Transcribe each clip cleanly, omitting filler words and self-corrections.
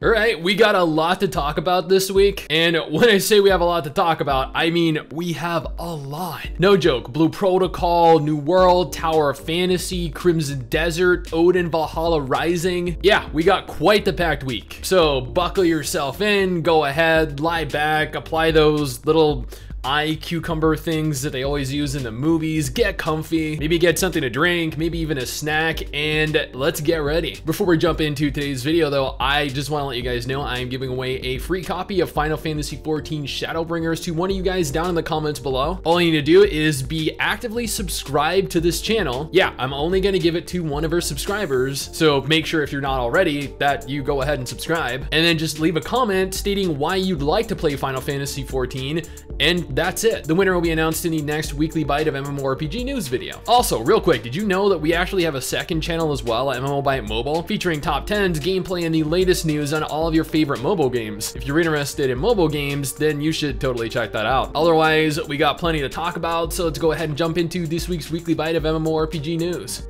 Alright, we got a lot to talk about this week, and when I say we have a lot to talk about, I mean we have a lot. No joke, Blue Protocol, New World, Tower of Fantasy, Crimson Desert, Odin, Valhalla Rising. Yeah, we got quite the packed week. So buckle yourself in, go ahead, lie back, apply those little eye cucumber things that they always use in the movies, get comfy, maybe get something to drink, maybe even a snack, and let's get ready. Before we jump into today's video though, I just want to let you guys know I am giving away a free copy of Final Fantasy XIV Shadowbringers to one of you guys down in the comments below. All you need to do is be actively subscribed to this channel. Yeah, I'm only going to give it to one of our subscribers, so make sure if you're not already that you go ahead and subscribe, and then just leave a comment stating why you'd like to play Final Fantasy XIV, and that's it. The winner will be announced in the next weekly bite of MMORPG news video. Also, real quick, did you know that we actually have a second channel as well at MMOByte Mobile, featuring top 10s, gameplay, and the latest news on all of your favorite mobile games? If you're interested in mobile games, then you should totally check that out. Otherwise, we got plenty to talk about, so let's go ahead and jump into this week's weekly bite of MMORPG news.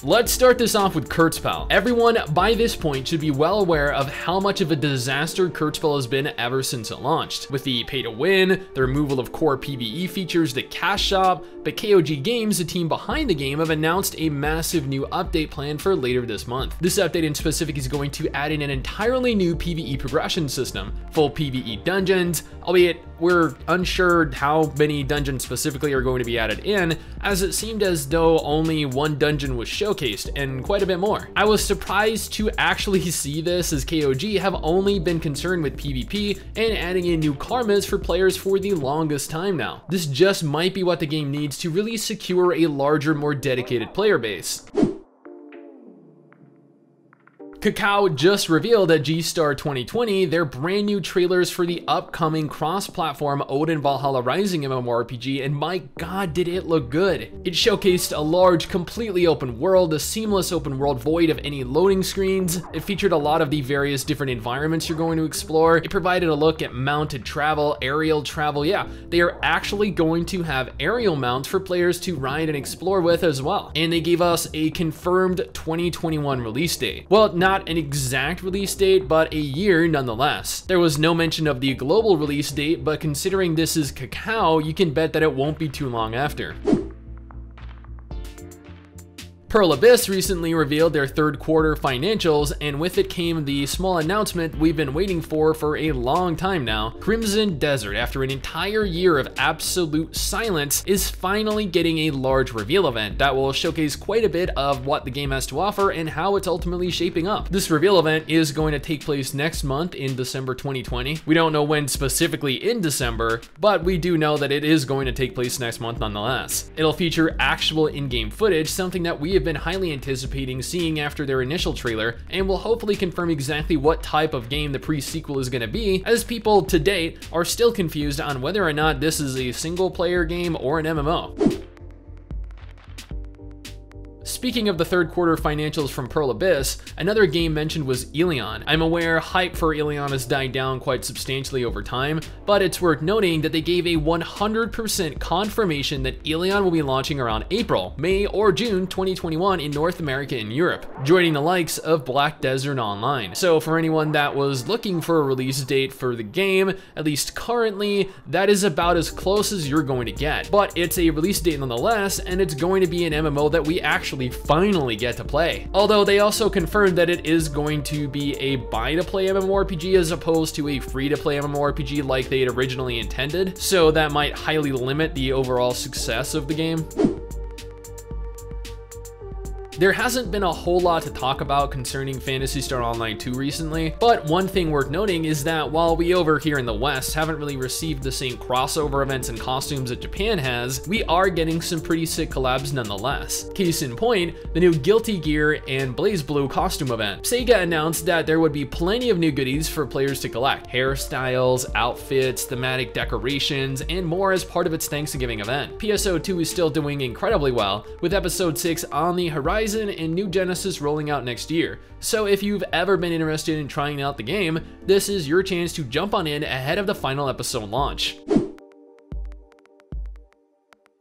Let's start this off with Kurzweil. Everyone by this point should be well aware of how much of a disaster Kurzweil has been ever since it launched. With the pay to win, the removal of core PvE features, the cash shop, but KOG Games, the team behind the game, have announced a massive new update plan for later this month. This update in specific is going to add in an entirely new PvE progression system, full PvE dungeons, albeit we're unsure how many dungeons specifically are going to be added in, as it seemed as though only one dungeon was showcased, and quite a bit more. I was surprised to actually see this, as KOG have only been concerned with PvP and adding in new karmas for players for the longest time now. This just might be what the game needs to really secure a larger, more dedicated player base. Kakao just revealed at G-Star 2020 their brand new trailers for the upcoming cross-platform Odin Valhalla Rising MMORPG, and my god did it look good. It showcased a large, completely open world, a seamless open world void of any loading screens. It featured a lot of the various different environments you're going to explore. It provided a look at mounted travel, aerial travel. Yeah, they are actually going to have aerial mounts for players to ride and explore with as well. And they gave us a confirmed 2021 release date. Well, not an exact release date, but a year nonetheless. There was no mention of the global release date, but considering this is Kakao, you can bet that it won't be too long after. Pearl Abyss recently revealed their third quarter financials, and with it came the small announcement we've been waiting for a long time now. Crimson Desert, after an entire year of absolute silence, is finally getting a large reveal event that will showcase quite a bit of what the game has to offer and how it's ultimately shaping up. This reveal event is going to take place next month in December 2020. We don't know when specifically in December, but we do know that it is going to take place next month nonetheless. It'll feature actual in-game footage, something that we have been highly anticipating seeing after their initial trailer, and will hopefully confirm exactly what type of game the pre-sequel is going to be, as people to date are still confused on whether or not this is a single player game or an MMO. Speaking of the third quarter financials from Pearl Abyss, another game mentioned was Lian. I'm aware hype for Lian has died down quite substantially over time, but it's worth noting that they gave a 100% confirmation that Lian will be launching around April, May, or June 2021 in North America and Europe, joining the likes of Black Desert Online. So for anyone that was looking for a release date for the game, at least currently, that is about as close as you're going to get. But it's a release date nonetheless, and it's going to be an MMO that we actually finally get to play. Although they also confirmed that it is going to be a buy-to-play MMORPG as opposed to a free-to-play MMORPG like they had originally intended, so that might highly limit the overall success of the game. There hasn't been a whole lot to talk about concerning Phantasy Star Online 2 recently, but one thing worth noting is that while we over here in the West haven't really received the same crossover events and costumes that Japan has, we are getting some pretty sick collabs nonetheless. Case in point, the new Guilty Gear and BlazBlue costume event. Sega announced that there would be plenty of new goodies for players to collect: hairstyles, outfits, thematic decorations, and more as part of its Thanksgiving event. PSO2 is still doing incredibly well, with episode 6 on the horizon and New Genesis rolling out next year. So if you've ever been interested in trying out the game, this is your chance to jump on in ahead of the final episode launch.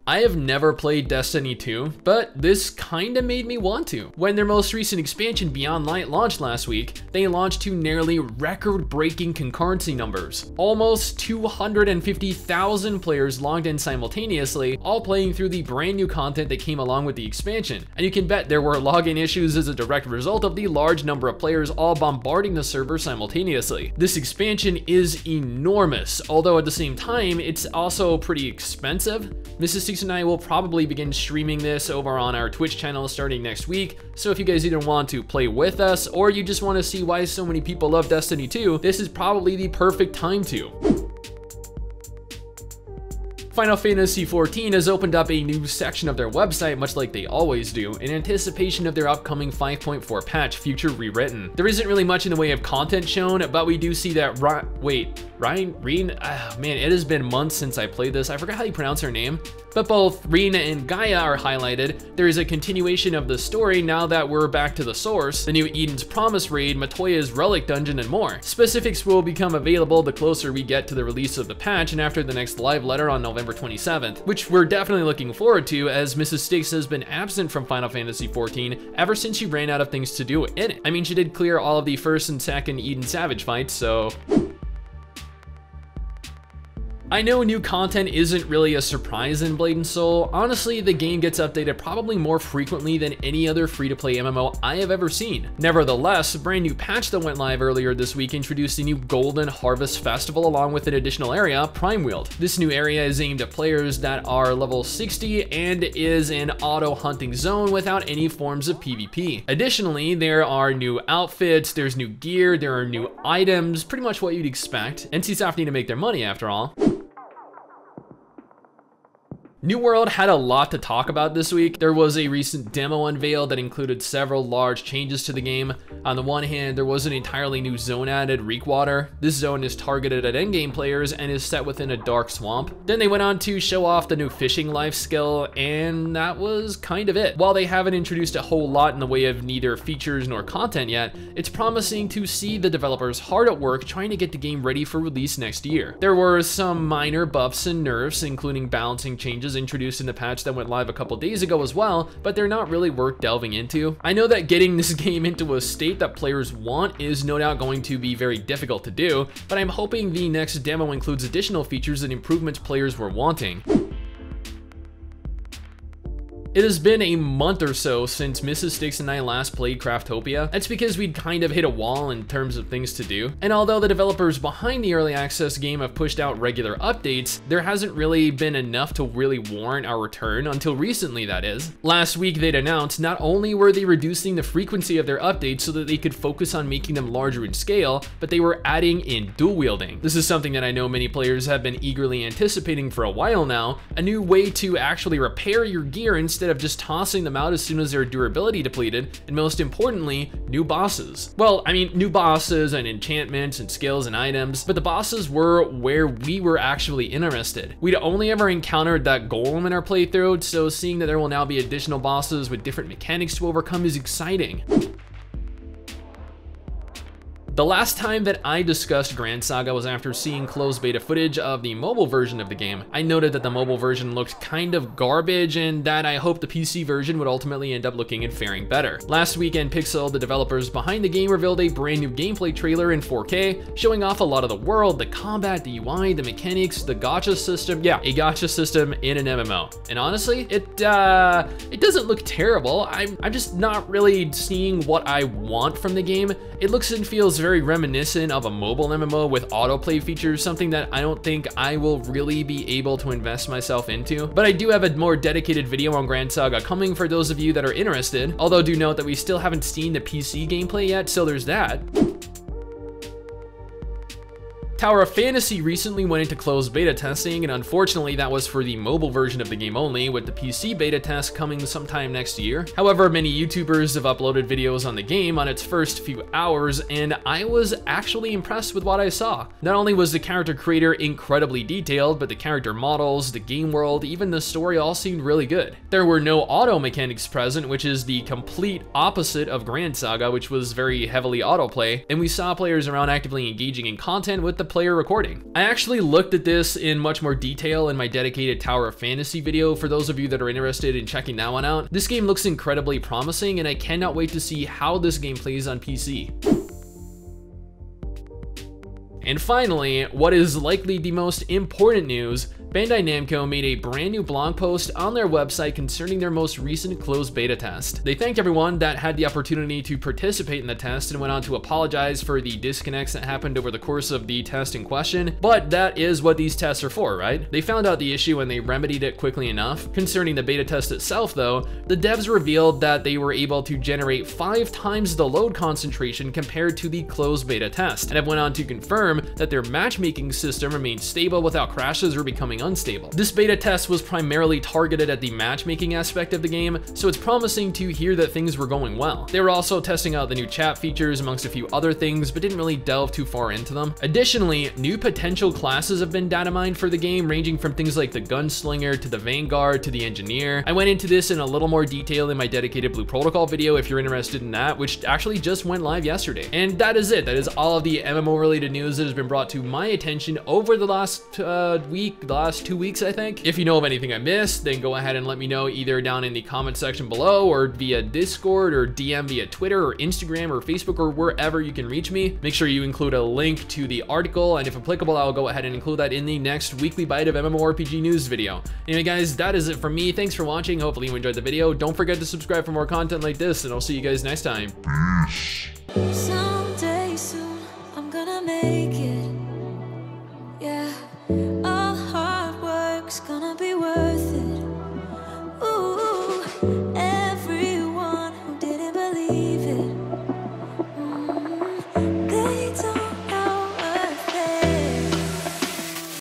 I have never played Destiny 2, but this kinda made me want to. When their most recent expansion, Beyond Light, launched last week, they launched to nearly record-breaking concurrency numbers. Almost 250,000 players logged in simultaneously, all playing through the brand new content that came along with the expansion. And you can bet there were login issues as a direct result of the large number of players all bombarding the server simultaneously. This expansion is enormous, although at the same time, it's also pretty expensive. MRSSTIX and I will probably begin streaming this over on our Twitch channel starting next week, so if you guys either want to play with us or you just want to see why so many people love Destiny 2, this is probably the perfect time to. Final Fantasy XIV has opened up a new section of their website, much like they always do, in anticipation of their upcoming 5.4 patch, Future Rewritten. There isn't really much in the way of content shown, but we do see that Reen, man, it has been months since I played this. I forgot how you pronounce her name. But both Reen and Gaia are highlighted. There is a continuation of the story now that we're back to the source, the new Eden's Promise raid, Matoya's Relic Dungeon, and more. Specifics will become available the closer we get to the release of the patch and after the next live letter on November 27th, which we're definitely looking forward to, as MRSSTIX has been absent from Final Fantasy XIV ever since she ran out of things to do in it. I mean, she did clear all of the first and second Eden Savage fights, so... I know new content isn't really a surprise in Blade & Soul. Honestly, the game gets updated probably more frequently than any other free-to-play MMO I have ever seen. Nevertheless, a brand new patch that went live earlier this week introduced a new Golden Harvest Festival along with an additional area, Primeweald. This new area is aimed at players that are level 60 and is an auto-hunting zone without any forms of PvP. Additionally, there are new outfits, there's new gear, there are new items, pretty much what you'd expect. NCSoft need to make their money after all. New World had a lot to talk about this week. There was a recent demo unveiled that included several large changes to the game. On the one hand, there was an entirely new zone added, Reekwater. This zone is targeted at endgame players and is set within a dark swamp. Then they went on to show off the new fishing life skill, and that was kind of it. While they haven't introduced a whole lot in the way of neither features nor content yet, it's promising to see the developers hard at work trying to get the game ready for release next year. There were some minor buffs and nerfs, including balancing changes introduced in the patch that went live a couple days ago as well, but they're not really worth delving into. I know that getting this game into a state that players want is no doubt going to be very difficult to do, but I'm hoping the next demo includes additional features and improvements players were wanting. It has been a month or so since MRSSTIX and I last played Craftopia. That's because we'd kind of hit a wall in terms of things to do. And although the developers behind the early access game have pushed out regular updates, there hasn't really been enough to really warrant our return until recently, that is. Last week they'd announced not only were they reducing the frequency of their updates so that they could focus on making them larger in scale, but they were adding in dual wielding. This is something that I know many players have been eagerly anticipating for a while now, a new way to actually repair your gear instead of just tossing them out as soon as their durability depleted, and most importantly, new bosses. Well, I mean, new bosses and enchantments and skills and items, but the bosses were where we were actually interested. We'd only ever encountered that golem in our playthrough, so seeing that there will now be additional bosses with different mechanics to overcome is exciting. The last time that I discussed Gran Saga was after seeing closed beta footage of the mobile version of the game. I noted that the mobile version looked kind of garbage and that I hoped the PC version would ultimately end up looking and faring better. Last weekend, Pixel, the developers behind the game, revealed a brand new gameplay trailer in 4K, showing off a lot of the world, the combat, the UI, the mechanics, the gacha system. Yeah, a gacha system in an MMO. And honestly, it doesn't look terrible. I'm just not really seeing what I want from the game. It looks and feels very reminiscent of a mobile MMO with autoplay features, something that I don't think I will really be able to invest myself into. But I do have a more dedicated video on Gran Saga coming for those of you that are interested, although do note that we still haven't seen the PC gameplay yet, so there's that. Tower of Fantasy recently went into closed beta testing, and unfortunately that was for the mobile version of the game only, with the PC beta test coming sometime next year. However, many YouTubers have uploaded videos on the game on its first few hours, and I was actually impressed with what I saw. Not only was the character creator incredibly detailed, but the character models, the game world, even the story all seemed really good. There were no auto mechanics present, which is the complete opposite of Gran Saga, which was very heavily autoplay, and we saw players around actively engaging in content with the player recording. I actually looked at this in much more detail in my dedicated Tower of Fantasy video for those of you that are interested in checking that one out. This game looks incredibly promising, and I cannot wait to see how this game plays on PC. And finally, what is likely the most important news, Bandai Namco made a brand new blog post on their website concerning their most recent closed beta test. They thanked everyone that had the opportunity to participate in the test and went on to apologize for the disconnects that happened over the course of the test in question, but that is what these tests are for, right? They found out the issue and they remedied it quickly enough. Concerning the beta test itself though, the devs revealed that they were able to generate 5 times the load concentration compared to the closed beta test, and have went on to confirm that their matchmaking system remained stable without crashes or becoming unstable. This beta test was primarily targeted at the matchmaking aspect of the game, so it's promising to hear that things were going well. They were also testing out the new chat features amongst a few other things, but didn't really delve too far into them. Additionally, new potential classes have been data mined for the game, ranging from things like the Gunslinger to the Vanguard to the Engineer. I went into this in a little more detail in my dedicated Blue Protocol video if you're interested in that, which actually just went live yesterday. And that is it. That is all of the MMO related news that has been brought to my attention over the last last 2 weeks, I think. If you know of anything I missed, then go ahead and let me know either down in the comment section below or via Discord or DM via Twitter or Instagram or Facebook or wherever you can reach me. Make sure you include a link to the article, and if applicable, I'll go ahead and include that in the next weekly bite of MMORPG news video. Anyway guys, that is it from me. Thanks for watching. Hopefully you enjoyed the video. Don't forget to subscribe for more content like this, and I'll see you guys next time. Peace. Someday soon, I'm gonna make it. Yeah, all hard work's gonna be worth it.